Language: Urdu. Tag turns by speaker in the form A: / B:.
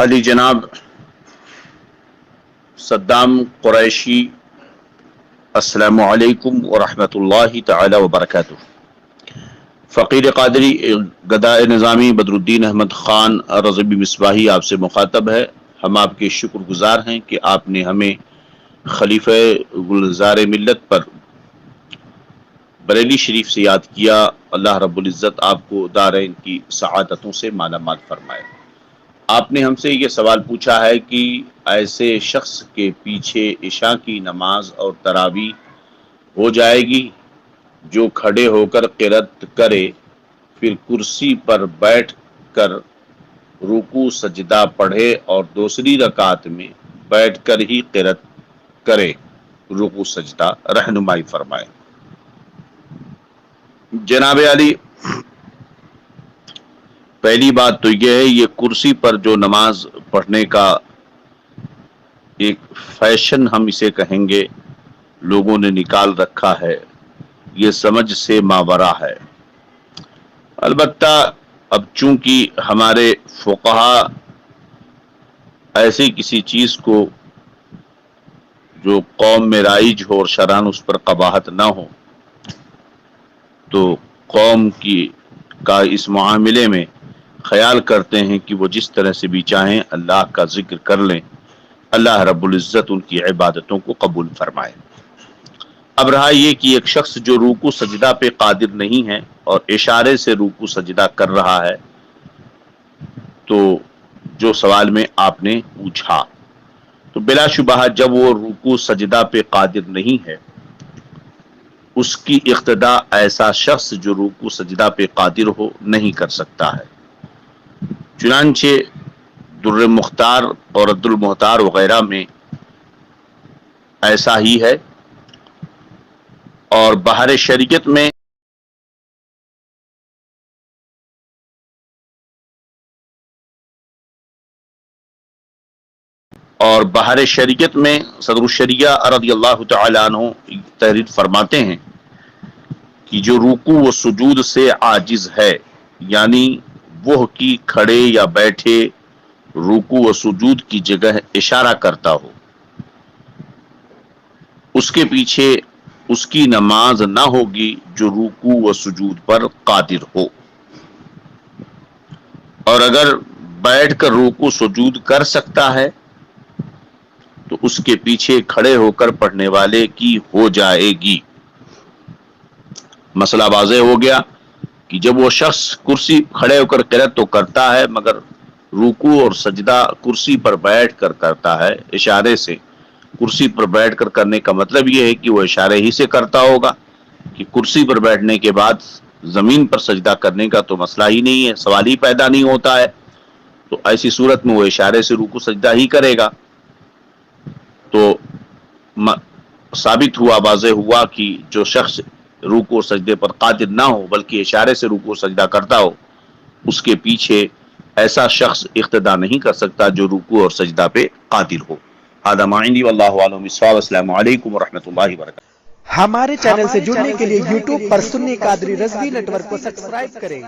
A: علی جناب صدام قریشی السلام علیکم ورحمۃ اللہ تعالی وبرکاتہ۔ فقیر قادری گدائے نظامی بدر الدین احمد خان رضوی مصباحی آپ سے مخاطب ہے۔ ہم آپ کے شکر گزار ہیں کہ آپ نے ہمیں خلیفہ گلزار ملت پر بریلی شریف سے یاد کیا۔ اللہ رب العزت آپ کو دارین کی سعادتوں سے مالا مال فرمائے۔ آپ نے ہم سے یہ سوال پوچھا ہے کہ ایسے شخص کے پیچھے عشاء کی نماز اور تراویح ہو جائے گی جو کھڑے ہو کر قرات کرے، پھر کرسی پر بیٹھ کر رکوع سجدہ پڑھے اور دوسری رکعت میں بیٹھ کر ہی قرات کرے، رکوع سجدہ رہنمائی فرمائے۔ جناب علی، پہلی بات تو یہ ہے، یہ کرسی پر جو نماز پڑھنے کا ایک فیشن ہم اسے کہیں گے لوگوں نے نکال رکھا ہے، یہ سمجھ سے ماورا ہے۔ البتہ اب چونکہ ہمارے فقہا ایسی کسی چیز کو جو قوم میں رائج ہو اور شرعاً اس پر قباحت نہ ہو، تو قوم کا اس معاملے میں خیال کرتے ہیں کہ وہ جس طرح سے بھی چاہیں اللہ کا ذکر کر لیں، اللہ رب العزت ان کی عبادتوں کو قبول فرمائے۔ اب رہا یہ کہ ایک شخص جو رکوع سجدہ پہ قادر نہیں ہے اور اشارے سے رکوع سجدہ کر رہا ہے، تو جو سوال میں آپ نے پوچھا، تو بلا شبہ جب وہ رکوع سجدہ پہ قادر نہیں ہے، اس کی اقتداء ایسا شخص جو رکوع سجدہ پہ قادر ہو نہیں کر سکتا ہے۔ چنانچہ در مختار اور رد المختار وغیرہ میں ایسا ہی ہے، اور بحر شریعت میں صدر الشریعہ رضی اللہ تعالی عنہ تحریر فرماتے ہیں کہ جو رکوع و سجود سے عاجز ہے، یعنی وہ کی کھڑے یا بیٹھے رکوع و سجود کی جگہ اشارہ کرتا ہو، اس کے پیچھے اس کی نماز نہ ہوگی جو رکوع و سجود پر قادر ہو، اور اگر بیٹھ کر رکوع سجود کر سکتا ہے تو اس کے پیچھے کھڑے ہو کر پڑھنے والے کی ہو جائے گی۔ مسئلہ واضح ہو گیا کہ جب وہ شخص کرسی کھڑے ہو کر قرات تو کرتا ہے، مگر رکوع اور سجدہ کرسی پر بیٹھ کر کرتا ہے اشارے سے۔ کرسی پر بیٹھ کر کرنے کا مطلب یہ ہے کہ وہ اشارے ہی سے کرتا ہوگا، کہ کرسی پر بیٹھنے کے بعد زمین پر سجدہ کرنے کا تو مسئلہ ہی نہیں ہے، سوال ہی پیدا نہیں ہوتا ہے، تو ایسی صورت میں وہ اشارے سے رکوع سجدہ ہی کرے گا۔ تو ثابت ہوا، واضح ہوا کہ جو شخص رکوع اور سجدے پر قادر نہ ہو بلکہ اشارے سے رکوع سجدہ کرتا ہو، اس کے پیچھے ایسا شخص اقتداء نہیں کر سکتا جو رکوع اور سجدہ پہ قادر ہو۔ هذا ما عندي والله اعلم بالصواب۔ السلام علیکم ورحمۃ اللہ وبرکاتہ۔
B: ہمارے چینل سے جڑنے کے لیے یوٹیوب پر سنی قادری رضوی نیٹ ورک کو سبسکرائب کریں۔